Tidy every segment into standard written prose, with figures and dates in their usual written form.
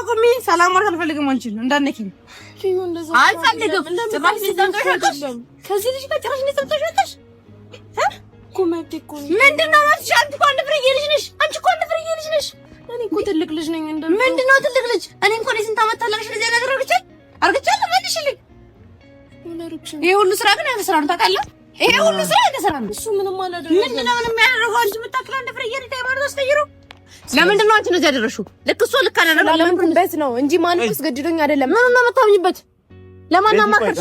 አቁሚ። ሰላም ማለት አልፈልግም። አንቺን እንዳነኪኝ አልፈልግም። ጭራሽ ልትዘንቀሽ ከዚህ ልጅ ጋር ጭራሽ ልትዘንቀሽ ምንድን ነው ማለት? አንቺ እኮ አንድ ፍሬ ልጅ ነሽ። አንቺ እኮ አንድ ፍሬ ልጅ ነሽ። እኔ እኮ ትልቅ ልጅ ነኝ። ምንድን ነው ትልቅ ልጅ? እኔ እንኳን የስንት ዓመት ታላቅሽ ልጅ ነገር አርግቻለሁ። መልሽልኝ። ይሄ ሁሉ ስራ ግን ያንተ ስራ ነው ታውቃለህ? ይሄ ሁሉ ስራ ያንተ ስራ ነው። እሱ ምንም አላደረገም። ምንድን ነው ምንም ያደረገው? አንቺ የምታክል አንድ ፍሬ ልጅ ታይባር አስጠይሩ። ለምንድን ነው አንቺ ነው ያደረሽው? ልክ እሱ ልክ አደረገ። ለምንበት ነው እንጂ ማንም አስገድዶኝ አይደለም። ምን ነው የምታምኝበት? ለማን አማከርሽ?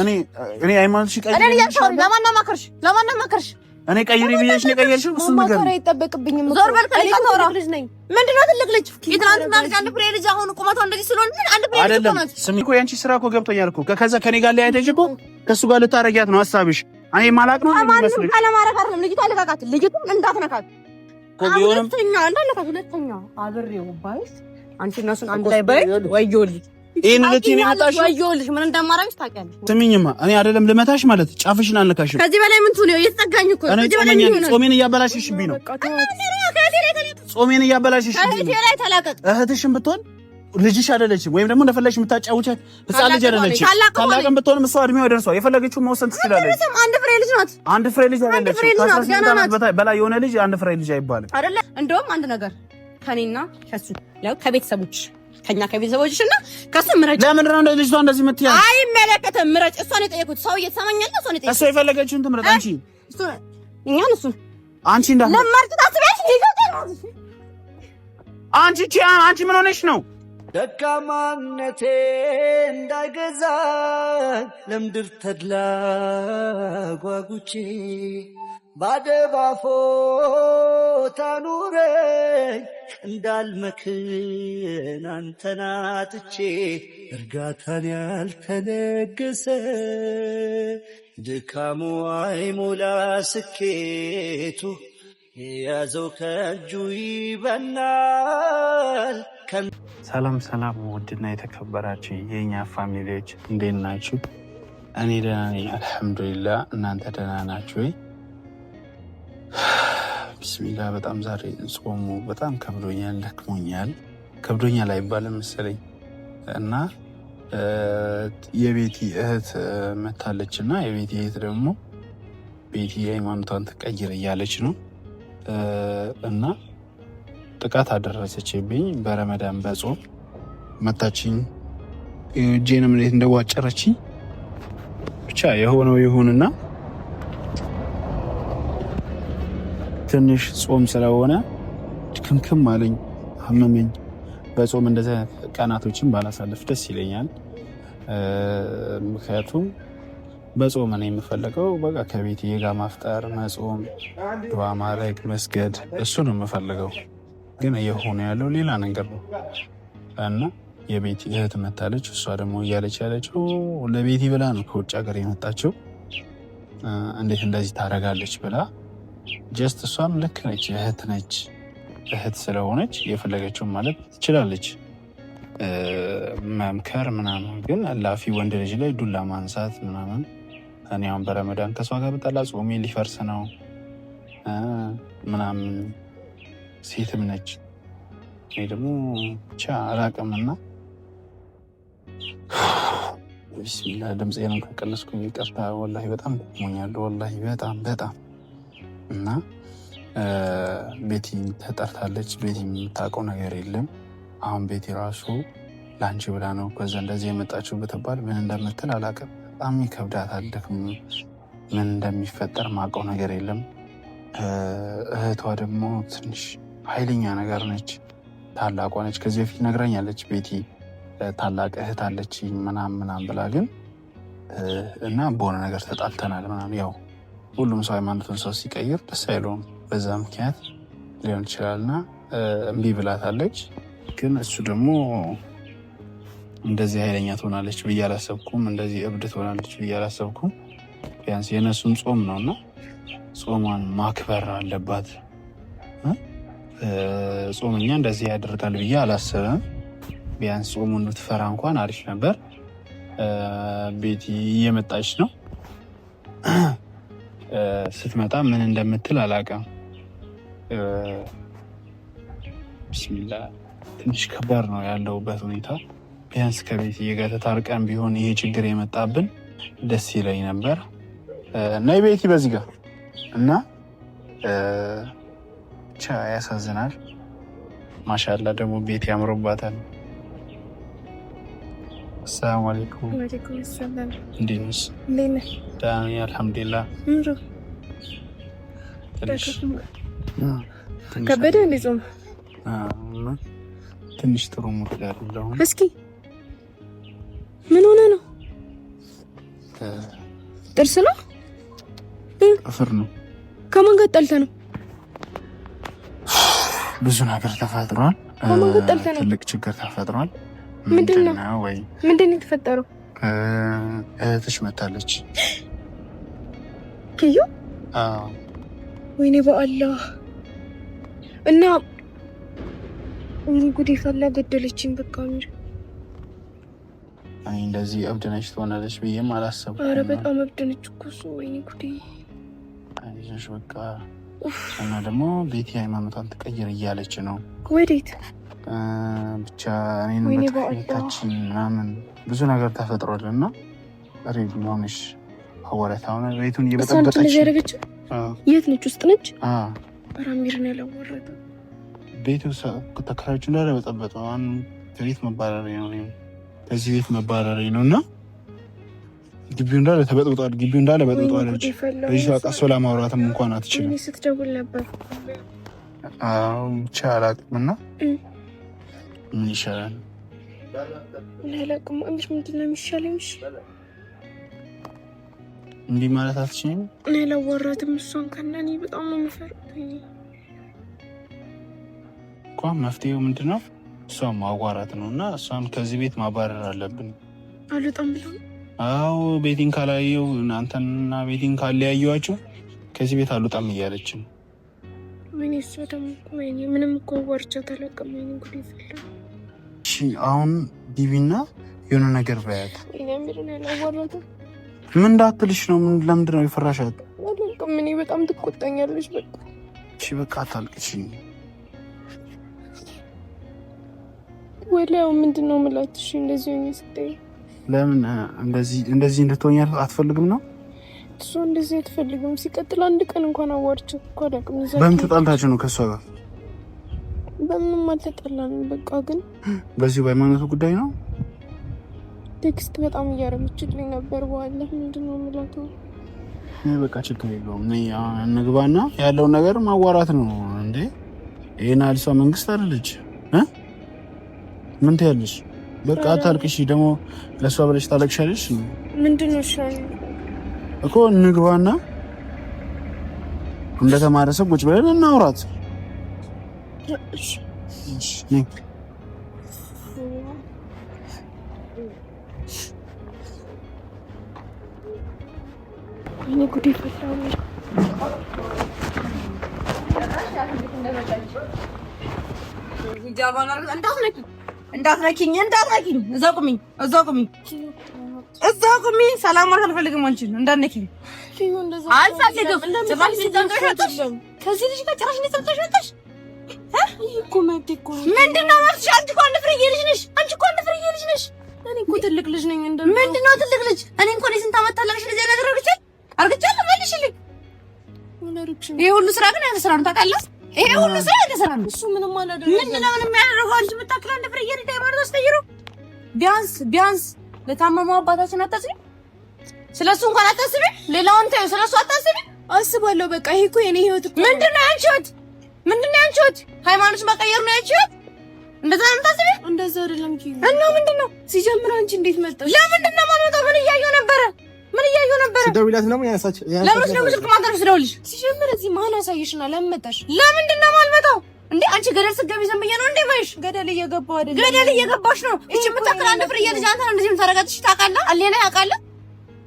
እኔ ሃይማኖትሽ ቀይሪ። ለማን አማከርሽ? ለማን አማከርሽ? እኔ ቀይሪ ብዬሽ ነው ቀይርሽው። እሱ ነገር ነው አይጠበቅብኝም። ዞር በል ከኔ ጋር ልጅ ነኝ። ምንድነው ትልቅ ልጅ? የትናንትና ልጅ አንድ ፍሬ ልጅ አሁን ቁመቷ እንደዚህ ስለሆነ አንድ ፍሬ ልጅ ነው። ስሚ እኮ ያንቺ ስራ እኮ ገብቶኛል እኮ። ከዛ ከኔ ጋር ላይ አይተሽ እኮ ከሱ ጋር ልታረጊያት ነው ሐሳብሽ። እኔ ማላቅ ነው የሚመስልሽ። አለማረፍ አይደለም። ልጅቷ ልቀቃት። ልጅቱን እንዳትነካት እኮ ቢሆንም እንዳትነካት። ሁለተኛ አብሬው ባይስ አንቺ እና እሱን አንድ ላይ ባይ ወዮልኝ። ይሄን ልትይኝ ያጣሽ ወዮልሽ። ምን እንደማራሽ ታውቂያለሽ። ስሚኝማ እኔ አይደለም ልመታሽ ማለት ጫፍሽን አልነካሽም። ከዚህ በላይ ምን ትሆኚ? እየተጠጋኝ እኮ ከዚህ በላይ ምን ነው? ጾሜን እያበላሽሽብኝ ነው። ጾሜን እያበላሽሽብኝ ነው። እህትሽም ብትሆን ልጅሽ አይደለችም፣ ወይም ደግሞ እንደፈለግሽ የምታጫውቻት ህፃን ልጅ አይደለችም። ታላቅም ብትሆን እሷ እድሜዋ ደርሷል። የፈለገችውን መወሰን ትችላለች። አንድ ፍሬ ልጅ ናት። አንድ ፍሬ ልጅ አይደለችም። በላይ የሆነ ልጅ አንድ ፍሬ ልጅ አይባልም አይደለ? እንደውም አንድ ነገር ከኔና ከሱ ያው ከቤተሰቦች ከኛ ከቤተሰቦችሽና ከሱ ምረጭ። ለምን ነው ልጅቷ እንደዚህ የምትያዝ? አይመለከተም። ምረጭ። እሷን የጠየቁት ሰው እየተሰማኛለ እሷን የጠየቁት እሷ የፈለገችውን ትምረጥ። አንቺ እኛን እሱ አንቺ እንዳ ለማርጥ ታስቢያለሽ? አንቺ ምን ሆነሽ ነው? ደካማነቴ እንዳይገዛኝ ለምድር ተድላ ጓጉቼ ባደባፎ ታኑረኝ እንዳልመክን አንተን አጥቼ እርጋታን ያልተለገሰ ድካሙ አይሞላ ስኬቱ የያዘው ከእጁ ይበናል። ሰላም ሰላም፣ ውድና የተከበራችሁ የኛ ፋሚሊዎች እንዴት ናችሁ? እኔ ደህና ነኝ አልሐምዱሊላህ። እናንተ ደህና ናችሁ ወይ? ቢስሚላ። በጣም ዛሬ ጾሙ በጣም ከብዶኛል፣ ደክሞኛል። ከብዶኛል አይባልም መሰለኝ እና የቤቲ እህት መታለች እና የቤቲ እህት ደግሞ ቤቲ ሃይማኖቷን ትቀይር እያለች ነው እና ጥቃት አደረሰችብኝ። በረመዳን በጾም መታችኝ። እጄንም እንዴት እንደዋጨረችኝ ብቻ የሆነው ይሁንና ትንሽ ጾም ስለሆነ ድክምክም አለኝ፣ አመመኝ። በጾም እንደዚህ ቀናቶችን ባላሳልፍ ደስ ይለኛል። ምክንያቱም በጾም ነው የምፈልገው። በቃ ከቤቴ ጋር ማፍጠር፣ መጾም፣ ዱዓ ማድረግ፣ መስገድ እሱ ነው የምፈልገው። ግን እየሆነ ያለው ሌላ ነገር ነው እና የቤቲ እህት መታለች። እሷ ደግሞ እያለች ያለችው ለቤቲ ብላ ነው ከውጭ ሀገር የመጣችው። እንዴት እንደዚህ ታደርጋለች ብላ ጀስት እሷም ልክ ነች፣ እህት ነች። እህት ስለሆነች የፈለገችውን ማለት ትችላለች፣ መምከር ምናምን። ግን ላፊ ወንድ ልጅ ላይ ዱላ ማንሳት ምናምን። እኔ አሁን በረመዳን ከሷ ጋር ብጠላ ጾሜ ሊፈርስ ነው ምናምን። ሴትም ነች። እኔ ደግሞ ብቻ አላቅምና ቢስሚላ። ድምፄንም ከቀነስኩኝ ይቅርታ። ወላሂ በጣም ደክሞኛል፣ ወላሂ በጣም እና ቤቲ ተጠርታለች። ቤቲ የምታውቀው ነገር የለም። አሁን ቤቲ ራሱ ለአንቺ ብላ ነው ከዛ እንደዚህ የመጣችው ብትባል ምን እንደምትል አላውቅም። በጣም ይከብዳታል። ደክሞ ምን እንደሚፈጠር ማውቀው ነገር የለም። እህቷ ደግሞ ትንሽ ኃይለኛ ነገር ነች። ታላቋ ነች። ከዚህ በፊት ነግራኛለች ቤቲ ታላቅ እህት አለች ምናምን ብላ ግን እና በሆነ ነገር ተጣልተናል ምናምን። ያው ሁሉም ሰው ሃይማኖቱን ሰው ሲቀይር ደስ አይለውም። በዛ ምክንያት ሊሆን ይችላልና እምቢ ብላታለች። ግን እሱ ደግሞ እንደዚህ ኃይለኛ ትሆናለች ብዬ አላሰብኩም። እንደዚህ እብድ ትሆናለች ብዬ አላሰብኩም። ቢያንስ የነሱም ጾም ነውና ጾሟን ማክበር አለባት። ጾምኛ እንደዚህ ያደርጋል ብዬ አላሰብም። ቢያንስ ጾሙን ብትፈራ እንኳን አሪፍ ነበር። ቤቲ እየመጣች ነው። ስትመጣ ምን እንደምትል አላውቅም። ቢስሚላ ትንሽ ከባድ ነው ያለውበት ሁኔታ። ቢያንስ ከቤት ጋር ተታርቀን ቢሆን ይሄ ችግር የመጣብን ደስ ይለኝ ነበር። ነይ ቤቲ በዚህ ጋር እና ብቻ ያሳዝናል። ማሻአላ ደግሞ ቤት ያምሮባታል። አሰላሙ አለይኩም። ወአለይኩም ሰላም። እንዴት ነሽ? ደህና ነኝ አልሐምዱሊላህ። ከበደ እንዴ ጾም? ትንሽ ጥሩ ሙድ ያለው። እስኪ ምን ሆነ ነው? ጥርስ ነው? ጥፍር ነው? ከማን ጋር ጠልተህ ነው? ብዙ ነገር ተፈጥሯል። ከማን ጋር ጠልተህ ነው? ትልቅ ችግር ተፈጥሯል። ምንድነው የተፈጠረው? እህትሽ መታለች። ክዩ? ወይኔ በአላህ እና ጉዴ ፈላ ገደለችኝ። በቃ አይ እንደዚህ እብድ ነች ትሆናለች ብዬም አላሰብኩም። ኧረ በጣም እብድ ነች እኮ እሱ። ወይኔ ጉዴ። አይዞሽ በቃ። እና ደግሞ ቤቲ ሃይማኖቷን ትቀይር እያለች ነው። ወዴት? ብቻ እኔን በታችን ምናምን ብዙ ነገር ተፈጥሯል እና ሬድ ሆነሽ አወራታው ነው ቤቱን እየበጠበጠች። የት ነች? ውስጥ ነች? አራሚርን ያላወራታ ቤቱ ተከራዮቹ እንዳለ በጠበጠው። ከቤት መባረሪ ነው ከዚህ ቤት መባረሪ ነው እና ግቢው እንዳለ ተበጥብጧል። ግቢው እንዳለ በጥብጧል። ልጅቷ ቀስ ብላ ማውራትም እንኳን አትችልም። ስትደውል ነበር። ብቻ አላውቅም እና ምን ይሻላል? አላውቅም። ምንድን ነው የሚሻለኝ? እንዲህ ማለት አትችይም? እኔ አላወራትም እሷን ከእና እኔ በጣም ነው የምፈራት እኮ። መፍትሄው ምንድን ነው? እሷን ማዋራት ነው እና እሷን ከዚህ ቤት ማባረር አለብን። አልወጣም ብለው? አዎ ቤቲን ካላየው እናንተና ቤቲን ካለያየዋቸው ከዚህ ቤት አልወጣም እያለች ነው። ወይኔ እሷ ደግሞ ወይኔ ምንም እኮ ወርቻት አላውቅም። ወይኔ ጉድ ይፈላል። እሺ አሁን ዲቪና የሆነ ነገር በያት። እኔ ምንም አላወራትም። ምን እንዳትልሽ ነው? ለምንድን ነው የፈራሻት? አላውቅም። እኔ በጣም ትቆጣኛለች። በቃ እሺ በቃ አታልቅሽ። ወላሂ ምንድን ነው የምላት? እሺ እንደዚህ ሆኜ ስትይ ለምን እንደዚህ እንድትሆኝ አትፈልግም ነው? እሷ እንደዚህ አትፈልግም። ሲቀጥል አንድ ቀን እንኳን አዋርቻት እኮ አላውቅም። በምን ተጣልታችሁ ነው ከእሷ ጋር? በምንም አልተጣላንም። በቃ ግን በዚህ በሃይማኖቱ ጉዳይ ነው። ቴክስት በጣም እያረመችልኝ ነበር። በኋላ ምንድን ነው የምላት? በቃ ችግር የለውም። እንግባና ያለውን ነገር ማዋራት ነው እንዴ። ይሄን አልሷ መንግስት አይደለች። ምን ትያለሽ? በቃ አታልቅሽ። ደግሞ ለሷ ብለሽ ታለቅሻለሽ። ምንድን ነው ሻይ እኮ እንግባና እንደተማረ ሰው ቁጭ ብለን እናውራት። እሺ እኔ ጉዴ ፈላው። እንዳትነኪኝ። እዛው ቁሚ። ሰላም ማለት አልፈልግም። አንቺን እንዳትነኪኝ አልፈልግም። ከዚህ ልጅ ጋር ጭራሽ እንዴት ሰምተሽ መጣሽ? ምንድን ነው ማለትሽ? አንቺ እኮ አንድ ፍሬዬ ልጅ ነሽ። እኔ እኮ ትልቅ ልጅ ነኝ። ምንድን ነው ትልቅ ልጅ? እኔ እንኳን የስንት ዓመት ታላቅሽ ልጅ ነገር አርግቻለሁ። መልሽልኝ። ይሄ ሁሉ ስራ ግን ያንተ ስራ ነው ታውቃለህ። ይሄ ሁሉ ስራ ያንተ ስራ ነው። እሱ ምንም አላደረገም። ምንድን ነው ምንም ያደረገው? አንቺ የምታክል አንድ ፍሬዬ ልጅ ሃይማኖት አስቀይሮ ቢያንስ ለታመመው አባታችን አታስቢ። ስለሱ እንኳን አታስቢ። ሌላውን ተይው፣ ስለሱ አታስቢ። አስባለሁ። በቃ ይሄ እኮ የኔ ህይወት እኮ። ምንድን ነው ያንቺ ህይወት? ሃይማኖት መቀየር ነው ያንቺ ህይወት? እንደዛ ነው የምታስቢ? እንደዛ አይደለም ኪዩ። እና ምንድን ነው ሲጀምር አንቺ እንዴት መጣሽ? ለምንድን ነው የማልመጣው? ምን እያየሁ ነበረ? ስደውልላት ነው ያሳች ለምን ነው ስልክ ማንተር ስደውልሽ? ሲጀምር እዚህ ማን አሳየሽና ለምን መጣሽ? ለምንድን ነው የማልመጣው? እንዴ አንቺ ገደል ስትገቢ ዝም ብዬሽ ነው እንዴ ማይሽ? ገደል እየገባሁ አይደለም። ገደል እየገባሽ ነው። እቺ የምታክል አንድ ፍሬ ልጅ አንተ እንደዚህ የምታረጋትሽ ታውቃለህ? አለና ያውቃለህ።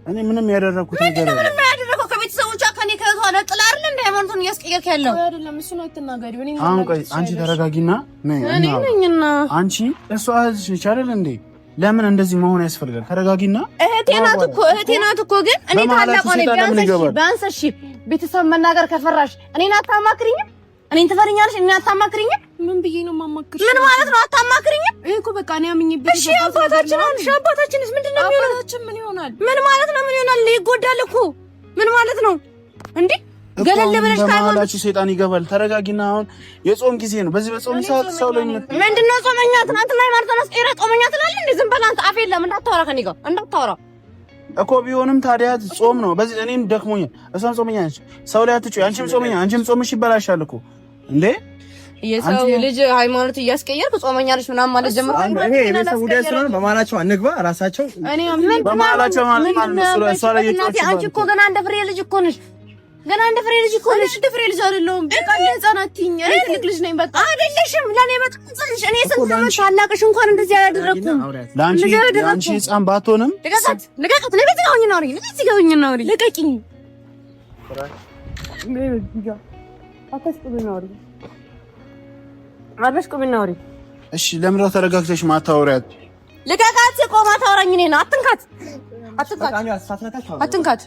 እኔ ምንም ያደረኩት ነገር የለም። ምንም ያደረኩት ከቤተሰቦቿ ከኔ ከእህቷ ነጥላ አይደል እንደ ሃይማኖቱን እያስቀየርክ ያለው አይደለም። እሱን አትናገሪው። እኔ አሁን ቆይ አንቺ ተረጋጊና እኔ ነኝና አንቺ እሷ እህትሽ ነች አይደል እንዴ? ለምን እንደዚህ መሆን ያስፈልጋል? ተረጋጊና። እህቴ ናት እኮ ግን እኔ ታላቅ ሆነ ቢያንስ እሺ ቤተሰብ መናገር ከፈራሽ እኔን አታማክሪኝም? እኔን ትፈሪኛለሽ? እኔን አታማክሪኝም? ምን ብዬ ነው የማማክርሽ? ምን ማለት ነው አታማክሪኝም? ይሄ እኮ በቃ እኔ አምኜበት። እሺ አባታችንስ ምንድነው የሚሆነው? አባታችን ምን ይሆናል? ምን ማለት ነው ምን ይሆናል? ይጎዳል እኮ ምን ማለት ነው እንዴ? ገለል ብለሽ ካይማላችሁ ሰይጣን ይገባል። ተረጋጊና አሁን የጾም ጊዜ ነው። በዚህ በጾም ሰዓት ሰው ላይ ምንድነው ጾመኛ? ትናንትና ማርተናስ ኤራ ጾመኛ ትላለህ እንዴ? ዝም በል አንተ። አፍ የለም እንዳታወራ ከኔ ጋር እንዳታወራ እኮ ቢሆንም ታዲያ ጾም ነው። በዚህ እኔም ደክሞኛል። እሷም ጾመኛ ነች። ሰው ላይ አትጩይ። አንቺም ጾመኛ፣ አንቺም ጾምሽ ይበላሻል እኮ እንዴ። የሰው ልጅ ሃይማኖት እያስቀየርክ ጾመኛ ነሽ ምናምን ማለት ጀምሮ እኔ የቤተሰብ ጉዳይ ስለሆነ በመሀላቸው አንግባ። ራሳቸው እኔ ምን በመሀላቸው ማለት ነው። እሷ ላይ አንቺ እኮ ገና እንደ ፍሬ ልጅ እኮ ነሽ። ገና እንደ ፍሬ ልጅ እኮ ነሽ። እንደ ፍሬ ልጅ አይደለሁም። በቃ እንደ ህፃናት ትይኝ። እኔ ትልቅ ልጅ ነኝ። በቃ አይደለሽም። ለኔ በጣም ጽንሽ። እኔ ስንት ዓመት ታላቅሽ እንኳን እንደዚህ አላደረኩም። ለአንቺ ህፃን ባትሆንም ልቀቃት። ለቤት ጋር ሆኜ ነው አውሪኝ። ለቤት ጋር ሆኜ ነው አውሪኝ። ልቀቂኝ። ቁምና አውሪኝ። እሺ ለምን ነው ተረጋግተሽ ማታወሪያት? ልቀቃት። ቆማ ታወራኝ። እኔ ነው አትንካት። አትንካት።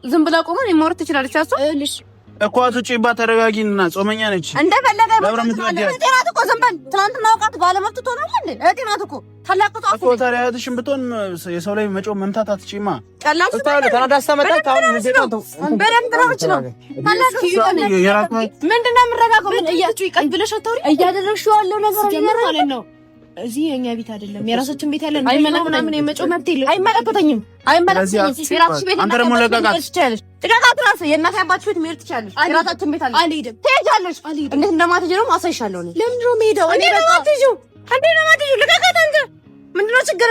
ዝም ብላ ቆማ ነው ማውራት ትችላለች። አሷልሽ እኮ አትጪባ። ተረጋጊና ጾመኛ ነች እንደፈለገ ጤናት እኮ ዝም በል። ትናንትና አውቃት ባለመብት ትሆናለህ እንዴ? ጤናት እኮ ታላቅቷ እኮ ታሪያትሽን ብትሆን የሰው ላይ መጮህ መምታት አትጪማ። ቀላል ተናዳስታ መጣ። በደንብ ነው የምችለው። ምንድን ነው የምረጋገው? ምን እያችሁ ይቀጥ ብለሽ አታውሪ። እያደረግሽው ያለው ነገር ማለት ነው። እዚህ የኛ ቤት አይደለም፣ የራሳችን ቤት ያለን። ምናምን የመጮህ መብት የለም። አይመለከተኝም። የራስሽ ቤት አንተ ደግሞ ለቀቃት። ጥቃቃት ራስ የእናት አባትሽ ቤት መሄድ ትችያለሽ። የራሳችን ቤት አለ። አልሄድም። ትሄጃለሽ። እንዴት እንደማትሄጂ ነው ማሳይሻለሁ። እኔ ለምንድን ነው የምሄደው? እንዴት ነው የማትሄጂው? ልቀቃት። አንተ ምንድን ነው ችግር?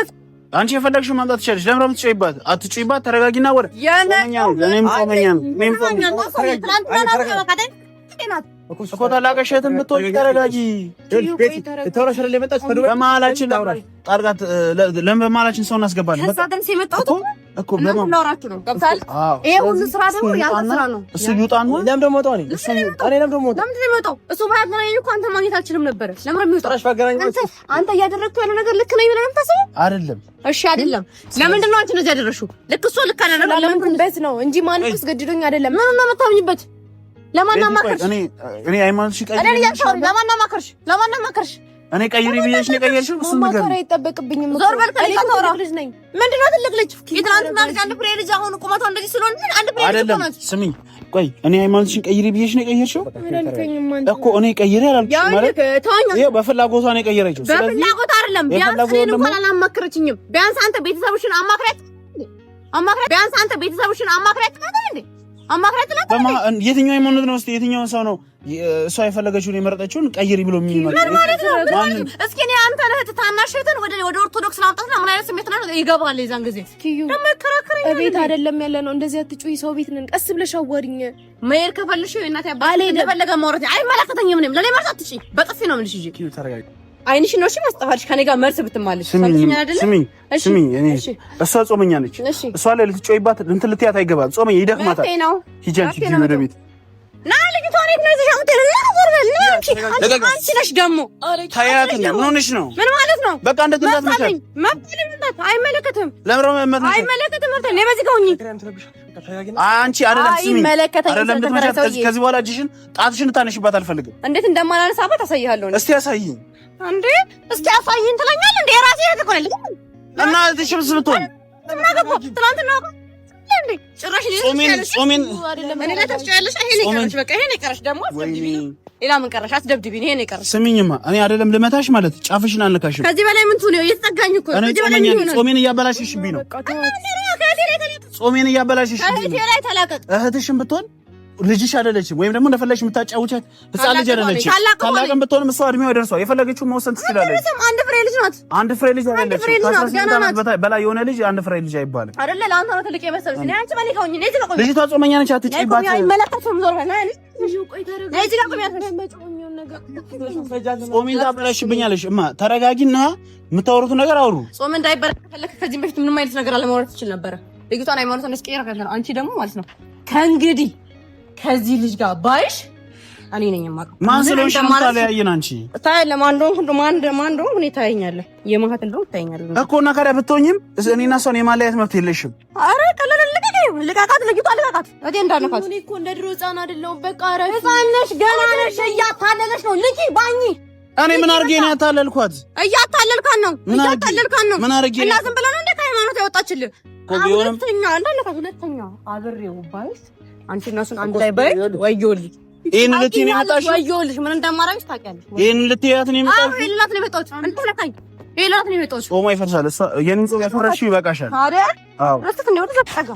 አንቺ የፈለግሽው ማምጣት ትችያለሽ። ለምን ነው የምትጮይባት? አትጮይባት። ተረጋጊና ወር እኔም ጾመኛ ነው። እኮ ታላቅሽ እህትም ብትሆን ተረጋጊ። በመሀላችን ጣርቃት። ለምን በመሀላችን ሰው እናስገባለን? እኮ ለማውራችሁ ነው። ገብታል። ይሄ ሁሉ ስራ ደግሞ ያንተ ስራ ነው። እሱ ይውጣን ነው። ለምን ደግሞ ወጣው? ለምን ደግሞ ወጣው? እሱ ባያገናኝ እኮ አንተ ማግኘት አልችልም ነበር። ለምን የሚወጣው? አንተ እያደረግከው ያለው ነገር ልክ ነው ብለህ ነው የምታስበው? አይደለም። እሺ አይደለም። ለምንድን ነው አንቺ እንደዚህ ያደረግሽው? ልክ እሱ ልክ አይደለም። ለምንበት ነው እንጂ ማንም አስገድዶኝ አይደለም። ምን ነው የምታምኝበት? ለማን ማከርሽ? እኔ ሃይማኖትሽ ቀይሪ። ለማን ማከርሽ? እኔ ቀይሪ ብዬሽ ነው ቀይርሽው። እሱ ነገር ማከራ ይጠበቅብኝ። ዞር በል ልጅ ነኝ። ምንድነው ትልቅ ልጅ? የትናንትና ልጅ አንድ ፍሬ ልጅ አሁን ቁመቷ እንደዚህ ስለሆነ ምን አንድ ፍሬ ልጅ አይደለም። ስሚኝ፣ ቆይ እኔ ሃይማኖትሽን ቀይሪ ብዬሽ ነው ቀይርሽው እኮ። እኔ ቀይሪ አላልኩሽም ማለት ይሄ በፍላጎቷ ነው ቀይረችው። በፍላጎት አይደለም። ቢያንስ እኔን እንኳን አላማከረችኝም። ቢያንስ አንተ ቤተሰብሽን አማክረት። ቢያንስ አንተ ቤተሰብሽን አማክረት ማለት እንዴ? አማክራት ለታ የትኛው ሃይማኖት ነው? እስቲ የትኛው ሰው ነው እሷ የፈለገችውን የመረጠችውን ቀይሪ ብሎ የሚመጣው? ምን ማለት ነው? እስኪ እኔ አንተ ነህ ታናሽተን ወደ ኦርቶዶክስ ላምጣትና ምን አይነት ስሜት ነው ይገባል? የዛን ጊዜ ደግሞ ከራከረ ቤት አይደለም ያለ ነው። እንደዚህ አትጩይ። ሰው ቤት ነን። ቀስ ብለሽ አዋሪኝ። መሄድ ከፈልሽ እናቴ አባሌ እንደፈለገ ማውራት አይመለከተኝም። ምንም ለኔ ማለት አትጪ። በጥፊ ነው የምልሽ። እጂ ተረጋጊ። አይንሽ ነው እሺ። ማስጠፋልሽ ከኔ ጋር መልስ ብትማልሽ ስሚኝ፣ እኔ እሷ ጾመኛ ነች። እሷ ላይ ልትጮይባት እንትን ልትያት አይገባም። ጾመኛ ይደክማታል። ሂጂ አንቺ ወደ ቤት ና። ልጅቷ እኔት ነው እዚህ አውጥተህ አንቺ ነሽ ደግሞ ታያት። ምን ሆነሽ ነው? ምን ማለት ነው? በቃ እንደ ትንታት መጣ መጣ አይመለከትም። ለምሮ መጣ አይመለከትም። እኔ በዚህ ጋር ሁኚ። አንቺ አይደለም ስሚኝ፣ አይደለም ልትመቻት። ከዚህ በኋላ እጅሽን ጣትሽን ታነሽባት አልፈልግም። እንዴት እንደማላነሳባት አሳይሃለሁ። እስቲ አሳይኝ እንዴ! እስቲ አሳይኝ ትለኛለህ እንዴ? ራሴ ያተቆለል እና ትሽብስ ብትሆን እናገባ ትናንትና እንዴ ጭራሽ ጾሜን እኔ ላይ ታስጨያለሽ። ይሄን ይቀርሽ፣ በቃ ይሄን ይቀርሽ። ደግሞ ሌላ ምን ቀረሽ? አትደብድቢኝ። ይሄን ይቀርሽ። ስሚኝማ፣ እኔ አይደለም ልመታሽ ማለት ጫፍሽን አልነካሽም። ከዚህ በላይ ምን ትሆን? እየተጠጋኝ እኮ ከዚህ በላይ ምን ይሆናል? ጾሜን እያበላሽሽብኝ ነው። ጾሜን እያበላሽሽብኝ ነው። እህትሽን ብትሆን ልጅሽ አይደለችም፣ ወይም ደግሞ እንደፈለግሽ የምታጫውቻት ህፃን ልጅ አይደለችም። ታላቅም ብትሆንም እሷ እድሜዋ ደርሷል። የፈለገችውን መወሰን ትችላለች። አንድ ፍሬ ልጅ ናት። አንድ ፍሬ ልጅ አይደለችም። በላይ የሆነ ልጅ አንድ ፍሬ ልጅ አይባልም አይደለ? ለአንተ ነው ትልቅ የመሰለሽ። እኔ አንቺ ማን ይከውኝ? ነይ ትቀቁኝ። ልጅቷ ጾመኛ ነች። አትጪባት። አይመለከትም። ዞር በል። ጾሜን ታበላሽብኛለሽ። እማ ተረጋጊና የምታወሩትን ነገር አውሩ። ጾም እንዳይበረከት ከፈለክ ከዚህ በፊት ምንም አይነት ነገር አለማውራት ትችል ነበረ። ልጅቷን ሃይማኖቷን እስቀየራ ከዛ አንቺ ደግሞ ማለት ነው ከእንግዲህ ከዚህ ልጅ ጋር ባይሽ እኔ ነኝ የማውቀው። ማን ስለሆንሽ ታለያየን? አንቺ ታያለህ። ማን እንደሆንኩ እኔ ታየኛለህ። የማህት እንደሆንኩ ታየኛለህ እኮ እና ካዲያ ብትሆኝም እኔና እሷን የማለያየት መብት የለሽም። ኧረ ቀለል ልቀቀኝ። ልቀቃት፣ ልጅቷ ልቀቃት። እቴ እንዳነካት። እኔ እኮ እንደ ድሮ ህፃን አይደለሁም። በቃ አረፍ። ህፃን ነሽ፣ ገና ነሽ። እያታለለሽ ነው። ልቂ ባኝ። እኔ ምን አድርጌ ነው ያታለልኳት? እያታለልካት ነው። ምን አድርጌ እና ዝም ብለህ ነው እንደ ሃይማኖት ያወጣችልህ? ሁለተኛ እንዳነካት፣ ሁለተኛ አብሬው ባይስ አንቺ እና እሱን አንድ ላይ ባይ ወዮልሽ። ይሄን ልትይ ነው የመጣሽው? ወዮልሽ። ምን እንደማራሽ ታውቂያለሽ? ይሄን ልትያት ነው የመጣሽው? አዎ ይላት ነው የመጣሁት። እንተለካኝ ይላት ነው የመጣሁት። ጾማ ይፈርሳል። እሷ የኔን ጾም ያፈረሽ ይበቃሻል። አይደል? አዎ ረስተት ነው ወደ ተጠጋ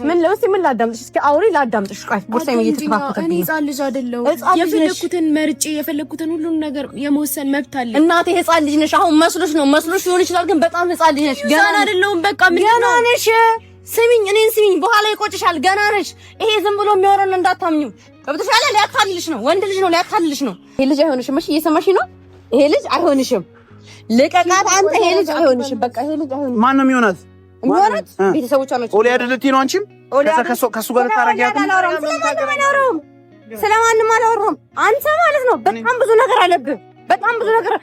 ምን ለውስ ምን ላዳምጥሽ? እስኪ አውሪ ላዳምጥሽ። ቆይ ቦርሳዬ እየተከፋፈተብኝ። እኔ ህፃን ልጅ አይደለሁም። የፈለኩትን መርጬ የፈለኩትን ሁሉን ነገር የመወሰን መብት አለ። እናቴ ህፃን ልጅ ነሽ። አሁን መስሎሽ ሊሆን ይችላል፣ ግን በጣም ህፃን ልጅ ነሽ። ገና አይደለሁም። በቃ ምን ገና ነሽ። ስሚኝ፣ እኔን ስሚኝ፣ በኋላ ይቆጭሻል። ገና ነሽ። ይሄ ዝም ብሎ የሚያወራን እንዳታምኙ። ገብቶሻል? ሊያታልልሽ ነው። ወንድ ልጅ ነው፣ ሊያታልልሽ ነው። ይሄ ልጅ አይሆንሽም። እሺ እየሰማሽኝ ነው? ይሄ ልጅ አይሆንሽም። ልቀቃት አንተ። ይሄ ልጅ አይሆንሽም። በቃ ይሄ ልጅ አይሆንሽም። ማን ነው የሚሆናት? ቤተሰቦቿ ናቸው። ኦሊያ ድልቲ ነው። አንቺም ከሱ ጋር ታረጋያት። ስለማንም አላወራም። አንተ ማለት ነው በጣም ብዙ ነገር አለብህ። በጣም ብዙ ነገር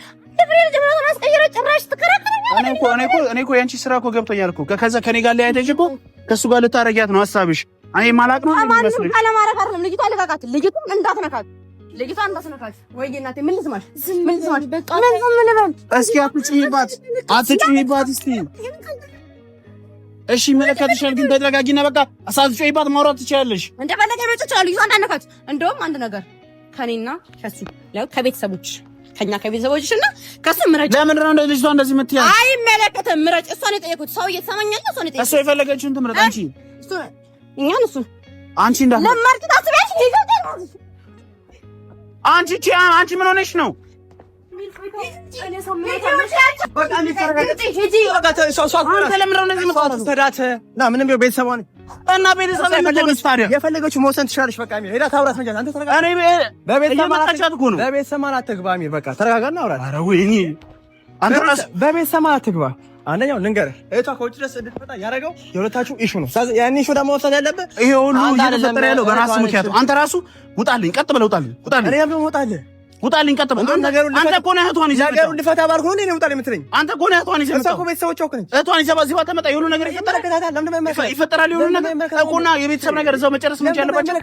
ጭራሽ ትከራከረኛለህ። እኔ እኮ የአንቺ ስራ እኮ ገብቶኛል እኮ። ከዛ ከኔ ጋር ሊያይተሽ እኮ ከሱ ጋር ልታረጊያት ነው ሀሳብሽ። እኔ ማላቅ ነው የሚመስልሽ። ካለማረግ አይደለም። ልጅቷ ልቀቃት። ልጅቷን እንዳትነካት። ወይ እናቴ ምን ልስማሽ? በቃ ምን ልበል? እስኪ አትጭይባት እስቲ። እሺ መለከትሻል፣ ግን ተረጋጊና በቃ አሳትጮይባት ማውራት ትችላለሽ። እንደፈለገ ይመጭቻለሁ። ልጅቷ እንዳትነካት። እንደውም አንድ ነገር ከኔና ከሱ ያው ከቤተሰቦች ከኛ ከቤተሰቦችና ከሱ ምረጭ። ለምን ነው ልጅቷ እንደዚህ የምትያዝ? አይመለከትም። ምረጭ። እሷን የጠየኩት ሰው እየተሰማኛለ። እሷን የጠየኩት እሱ የፈለገችውን ትምረጥ። አንቺ እኛን እሱ አንቺ እንዳ ለማርጥ ታስቢያለሽ? አንቺ ምን ሆነሽ ነው? የፈለገችው መወሰን ትችላለች። በቃ ሄዳ ታውራት መጃት። አንተ ተረጋጋ። በቤተሰብ ማለት አትግባ። አሚር በቃ ተረጋጋና አውራት። ኧረ ወይኔ አንተ በቤተሰብ ማለት አትግባ። አንደኛው ልንገርህ፣ እህቷ ከውጭ ድረስ እንድትመጣ ያደረገው የሁለታችሁ ኢሹ ነው። ያን ኢሹ ደግሞ መፍታት ያለብህ ይሄ ሁሉ እየተፈጠረ ያለው በራሱ ምክንያት። አንተ ራሱ ውጣልኝ፣ ቀጥ ብለህ ውጣልኝ። እኔ ደግሞ እወጣለሁ። ውጣልኝ፣ ቀጥ ብለህ። አንተ እኮ ነህ እህቷን ይዘህ ነገሩን ልፈታ ባልኩህ ነው እኔ ውጣልኝ የምትለኝ። አንተ እኮ ነህ እህቷን ይዘህ እሷ እኮ ቤተሰቦቿ እኮ ነች። እህቷን ይዘህ በዚህ ተመጣ የሁሉ ነገር ይፈጠራል። የሁሉ ነገር እኮና የቤተሰብ ነገር እዛው መጨረስ ምን ያለባቸው?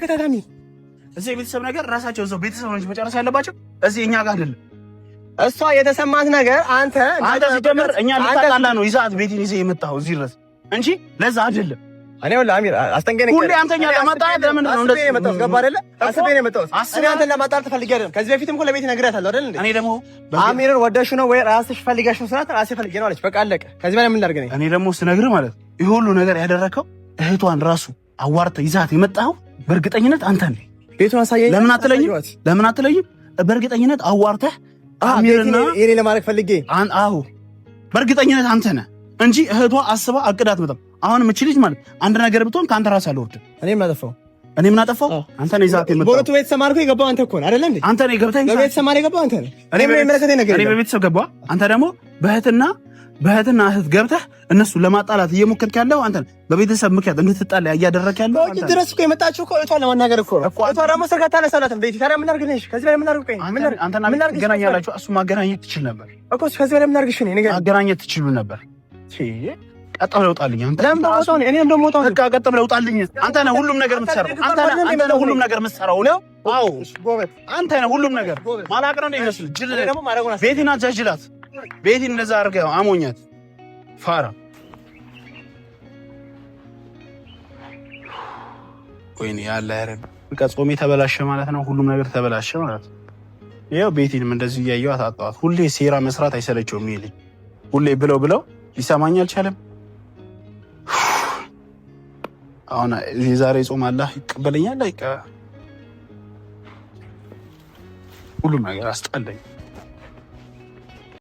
እዚህ የቤተሰብ ነገር ራሳቸው እዛው ቤተሰብ ነው መጨረስ ያለባቸው። እዚህ እኛ ጋር አይደለም። እሷ የተሰማት ነገር አንተ ሲጀመር እኛ ልታጣላ ነው ይዛት ቤቴን ይዘህ የመጣኸው እዚህ ድረስ እንጂ ለዛ አይደለም። እኔ ወላሂ አሚር አስጠንቀቀኝ። ሁሌ አንተኛ ለማጣላት ለምን ነው እንደዚህ የመጣሁት? ገባ አይደለ? አስቤ ነው የመጣሁት። እኔ አንተን ለማጣላት ፈልጌ አይደለም። ከዚህ በፊትም እኮ ለቤት ነግሬያታለሁ አይደል እንዴ? እኔ ደግሞ አሚርን ወደሽው ነው ወይ ራስሽ ፈልገሽ ነው ስላት ራሴ ፈልጌ ነው አለች። በቃ አለቀ። ከዚህ በላይ ምን ላድርግ ነኝ? እኔ ደግሞ ስነግርህ ማለት ይሄ ሁሉ ነገር ያደረከው እህቷን ራሱ አዋርተህ ይዛት የመጣኸው በእርግጠኝነት አንተ ነህ። ቤቱን አሳየኝ። ለምን አትለይም? በእርግጠኝነት አዋርተህ አሚርና እኔ ለማድረግ ፈልጌ አዎ በእርግጠኝነት አንተ ነህ እንጂ እህቷ አስባ አቅዳት መጣም። አሁን እቺ ልጅ ማለት አንድ ነገር ብትሆን ካንተ ራስ አልወርድ። እኔ ምን አጠፋው? አንተ ነህ ይዛት የመጣው። በሁለቱ ቤተሰብ ማርኮ የገባው አንተ እኮ ነህ አይደል እንዴ? አንተ ነህ ገብተህ በቤተሰብ ማር የገባው አንተ ነህ። እኔ ምን የሚመለከተኝ ነገር እኔ በቤተሰብ ገባሁ። አንተ ደግሞ በእህትና እህት ገብተህ እነሱ ለማጣላት እየሞከርክ ያለው አንተ ነህ። በቤተሰብ ምክንያት እንድትጣላ እያደረክ ያለው አንተ ነህ። ድረስ እኮ የመጣችው እኮ እህቷን ለማናገር እኮ ነው። እህቷ ደግሞ ስልክ አታነሳላትም። ቤት ታዲያ ምን ላድርግ ነሽ? ከዚህ በላይ ምን ላድርግ? አንተና ትገናኛላችሁ። እሱ ማገናኘት ትችል ነበር እኮ። ከዚህ በላይ ምን ላድርግሽ? እኔ ማገናኘት ትችሉ ነበር። ቀጥ ብለህ ውጣልኝ። አንተ እኔም ደግሞ ወጣሁ። በቃ ቀጥ ብለህ ውጣልኝ። አንተ ነህ ሁሉም ነገር የምትሰራው። አንተ ነህ ሁሉም ነገር የምትሰራው ነው። አዎ አንተ ነህ ሁሉም ነገር። ማላቅ ነው እንደሚመስል ጅል ቤቲን አጃጅላት። ቤቲን እንደዛ አድርገህ አሞኛት ፋራ። ወይኔ ያለ አይደል በቃ ጾሜ ተበላሸ ማለት ነው። ሁሉም ነገር ተበላሸ ማለት ነው። ይኸው ቤቲንም እንደዚህ እያየኋት አጣኋት። ሁሌ ሴራ መስራት አይሰለቸውም ይሄ ልጅ። ሁሌ ብለው ሊሰማኝ አልቻለም። አሁን የዛሬ ጾም አላህ ይቀበለኛል። ሁሉም ነገር አስጠላኝ።